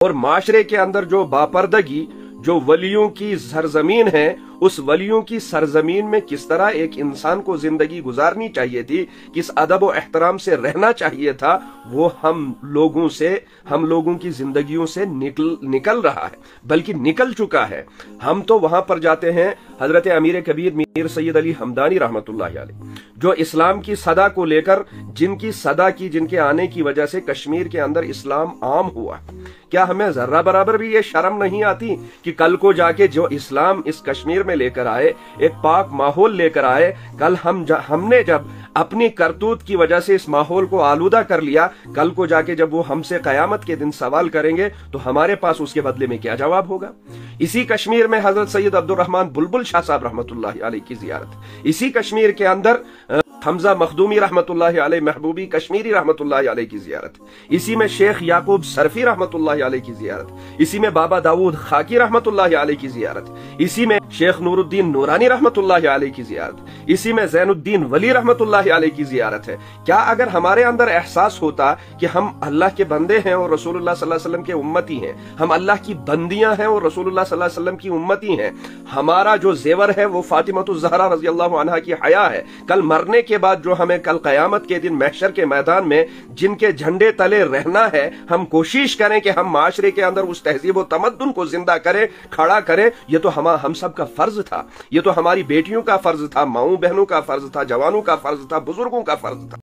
اور معاشرے کے اندر جو باپردگی جو ولیوں کی سرزمین ہے، اس ولیوں کی سرزمین میں کس طرح ایک انسان کو زندگی گزارنی چاہیے تھی، کس ادب و احترام سے رہنا چاہیے تھا، وہ ہم لوگوں کی زندگیوں سے نکل رہا ہے، بلکہ نکل چکا ہے۔ ہم تو وہاں پر جاتے ہیں، حضرت امیر کبیر میر سید علی ہمدانی رحمت اللہ علیہ، جو اسلام کی صدا کو لے کر جن کے آنے کی وجہ سے کشمیر کے اندر اسلام عام ہوا، کیا ہمیں ذرہ برابر بھی یہ شرم نہیں آتی کہ کل کو جا کے جو اسلام اس کشمیر میں لے کر آئے، ایک پاک ماحول لے کر آئے، کل ہم نے جب اپنی کرتوت کی وجہ سے اس ماحول کو آلودہ کر لیا، کل کو جا کے جب وہ ہم سے قیامت کے دن سوال کریں گے تو ہمارے پاس اس کے بدلے میں کیا جواب ہوگا؟ اسی کشمیر میں حضرت سید عبد الرحمن بلبل شاہ صاحب رحمت اللہ علیہ کی زیارت، اسی کشمیر کے اندر حمزہ مخدومی رحمت اللہ علیہ، محبوبی کشمیری رحمت اللہ علیہ کی زیارت، اسی میں شیخ یعقوب سرفی رحمت اللہ علیہ کی زیارت، اسی میں بابا داؤد خاکی رحمت اللہ علیہ کی زیارت، اسی میں شیخ نور الدین نورانی رحمت اللہ علیہ کی زیارت، اسی میں زین الدین ولی رحمت اللہ علیہ کی زیارت ہے۔ کیا اگر ہمارے اندر احساس ہوتا کہ ہم اللہ کے بندے ہیں اور رسول اللہ صلی اللہ علیہ وسلم کے امتی ہیں، ہم اللہ کی بندیاں ہیں اور رسول اللہ صلی اللہ علیہ وسلم کی امتی ہیں، ہمارا جو زیور ہے وہ فاطمہ الزہرا رضی اللہ عنہا کی حیا ہے، کل مرنے کے بعد جو ہمیں کل قیامت کے دن محشر کے میدان میں جن کے جھنڈے تلے رہنا ہے، ہم کوشش کریں کہ ہم معاشرے کے اندر اس تہذیب و تمدن کو زندہ کریں، کھڑا کریں۔ یہ تو ہم سب کا فرض تھا، یہ تو ہماری بیٹیوں کا فرض تھا، ماؤں بہنوں کا فرض تھا، جوانوں کا فرض تھا، بزرگوں کا فرض تھا۔